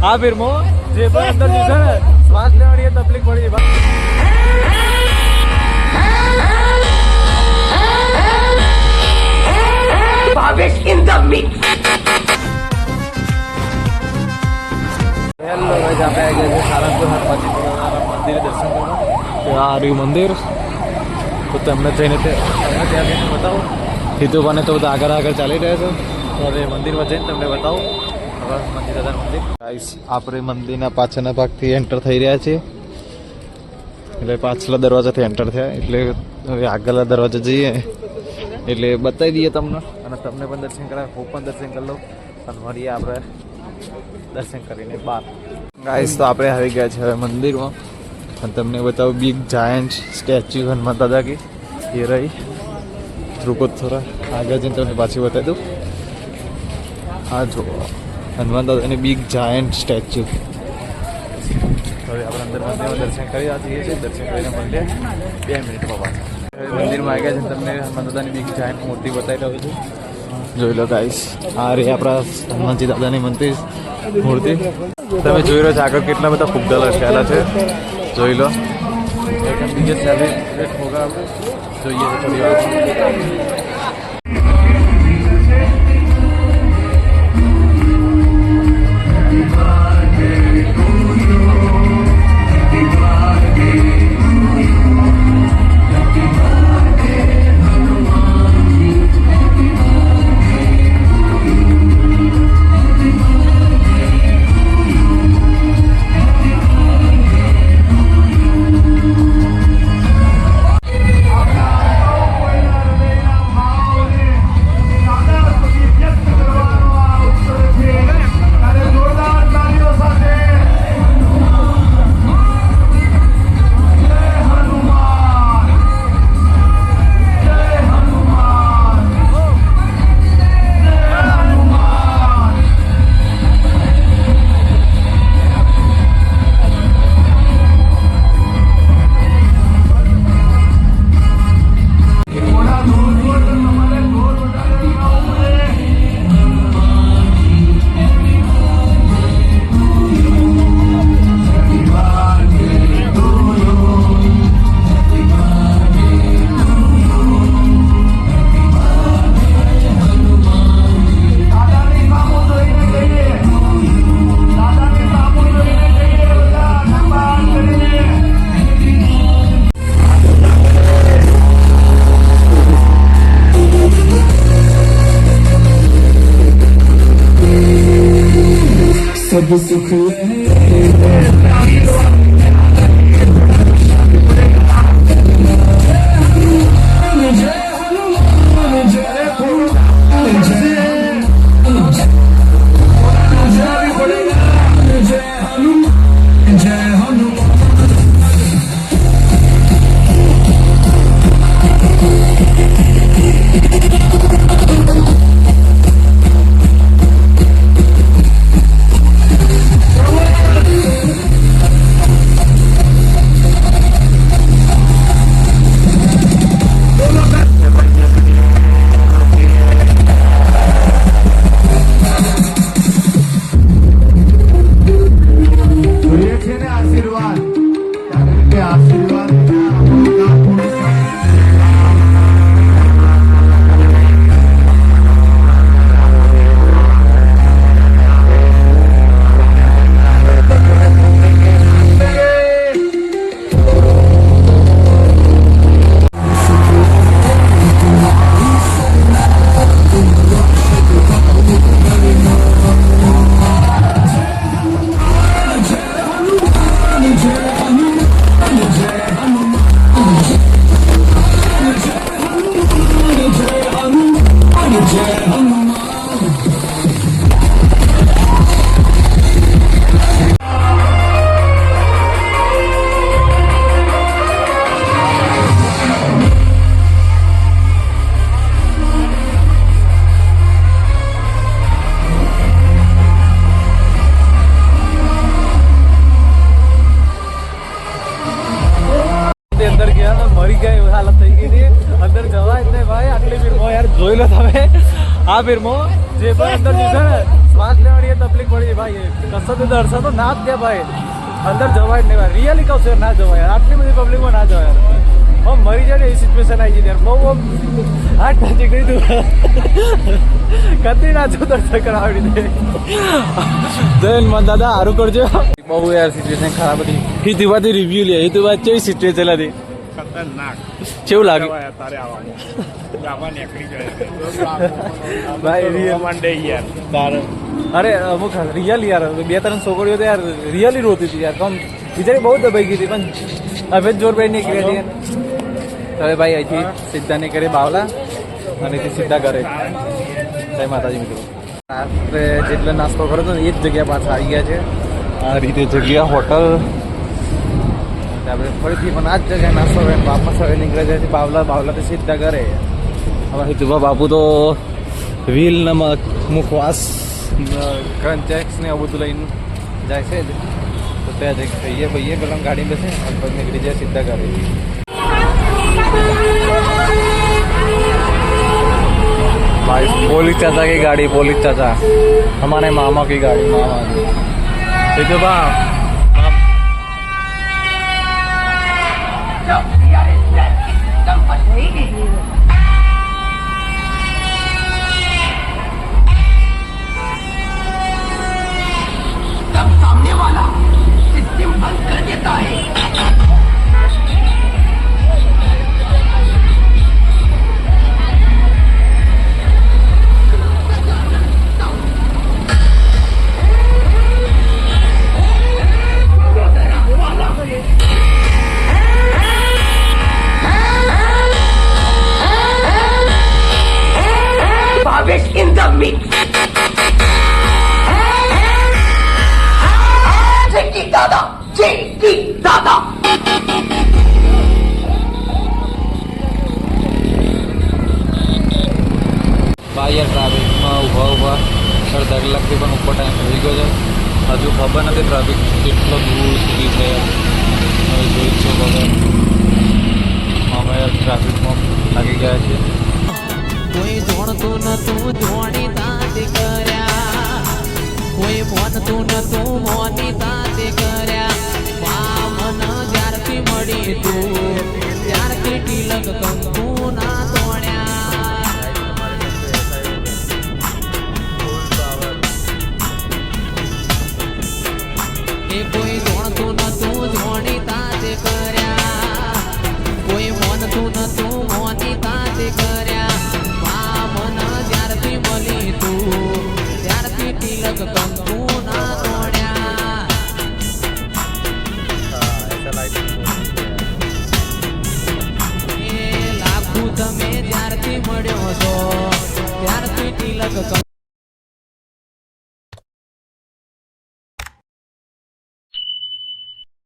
हाँ फिर मो जे पर अंदर जैसे ना श्वास लेने ये तकलीफ पड़ी है Bhavesh in the mix. Hello guys, आप आ गए थे सारंगपुर मंदिर दर्शन करना। तो आ रही मंदिर तो તમને જઈને તે તમને ત્યાં જઈને બતાવું સીધું બને તો બધા આગળ ચાલી રહ્યા છો તો હવે મંદિરમાં જઈને તમને બતાવું મંદિર દાદાનું મંદિર। ગાઈસ આપણે મંદિરના પાછળના ભાગથી એન્ટર થઈ રહ્યા છીએ એટલે પાછલા દરવાજાથી એન્ટર થયા એટલે હવે આગળના દરવાજા જઈએ એટલે બતાવી દઈએ તમને અને તમને પણ દર્શન કરાવે હું પણ દર્શન કરી લઉં અને મળીએ આપણે દર્શન કરીને બહાર। ગાઈસ તો આપણે આવી ગયા છે હવે મંદિરમાં અને તમને બતાવું બિગ જાયન્ટ સ્ટેચ્યુ હનુમાન દાદા કી એ રહી રૂકો થોડા આગળ જઈને તમને પાછી બતાવી દઉં। હા જો હનુમાન દાદાની બિગ જાયન્ટ સ્ટેચ્યુ। હવે આપણે અંદર મંદિરમાં દર્શન કરી જઈએ છીએ દર્શન કરીને મળીએ 2 મિનિટમાં પાછા। મંદિરમાં આવી ગયા છે તમને હનુમાન દાદાની બિગ જાયન્ટ મૂર્તિ બતાવી રહ્યો છું જોઈ લો ગાઈસ આ રહી આપણા હનુમાનજી દાદાની મંદિર મૂર્તિ તમે જોઈ રહ્યો છો આગળ કેટલા બધા ફુગ્ગા લટકાયેલા છે જોઈ લો એકદમ બીજે સેલિબ્રેટ હોગા જોઈએ થોડી વાર। सब सुख જોઈ લો તમે આ ફિલ્મો જે પણ અંદર જશે ને શ્વાસ લેવાની તકલીફ પડી ભાઈ. કશો તો દર્શન તો ના જ દે ભાઈ, અંદર જવાય જ નહીં ભાઈ. રિયલી કહું છું ના જવાય યાર, આટલી બધી પબ્લિકમાં ના જવાય યાર. આમ મરી જાય ને એ સિચ્યુએશન આવી ગઈ યાર. બહુ આમ હાથ ટચી કરી તું કદી ના જો દર્શન કરાવી દે. જૈન મન દાદા સારું કરજો. બહુ યાર સિચ્યુએશન ખરાબ હતી. હિતુભાઈ રિવ્યુ લે. હિતુભાઈ કેવી સિચ્યુએશન હતી? ખતરનાક. કેવું લાગે તારે આવવાનું ગાવા નીકળી જાય ભાઈ? રિયલ મંડે યાર તારે અરે અમુક રિયલ યાર 2-3 છોકરીઓ તો યાર રિયલી રોતી હતી યાર. કમ બિચારી બહુ દબાઈ ગઈ હતી, પણ હવે જોર ભાઈ નીકળી હતી. હવે ભાઈ અહીંથી સીધા નીકળે બાવલા અને અહીંથી સીધા ઘરે. જય માતાજી મિત્રો. રાત્રે જેટલો નાસ્તો કર્યો હતો ને એ જ જગ્યા પાછા આવી ગયા છે. આ રીતે જગ્યા હોટલ. આપણે ફરીથી પણ આ જ જગ્યાએ નાસ્તો કરીને વાપસ હવે નીકળે જાય છે બાવલાથી સીધા ઘરે. હવે હિતુભા બાપુ તો વ્હીલ ને મુખવાસ ક્રંચેક્સ ને આવું બધું લઈને જાય છે. તો ત્યાં જઈ ખાઈએ ભાઈએ પેલા ગાડી બેસે અને પછી નીકળી જાય સીધા ઘરે. भाई पुलिस चाचा की गाड़ी, पुलिस चाचा हमारे मामा की गाड़ी, मामा की. ठीक है बा सामने वाला सिस्टम बंद कर देता है. In the mix. Jackie Dada, Jackie Dada. ભાઈ યાર ટ્રાફિકમાં ઊભા અડધા કલાકથી પણ ઉપર ટાઈમ થઈ ગયો છે. હજુ ખબર નથી ટ્રાફિક કેટલો દૂર સુધી છે. હવે જોઈ છો બધા અમે યાર ટ્રાફિકમાં લાગી ગયા છીએ. કોઈ જોણતું નતું જોણી તાતે કર્યા, કોઈ મોનતું નતું મોની તાતે કર્યા. મન જ્યારથી મળી તું ત્યારથી તિલક કંકુ ના તોડ્યા. એ કોઈ જોણતું નતું જોણી તાતે કર્યા, કોઈ મોનતું નતું મોની તાતે કર્યા. તિલક કંકુ ના તોડ્યા. એ લાખું તમે જ્યારથી મળ્યો છો ત્યારથી તિલક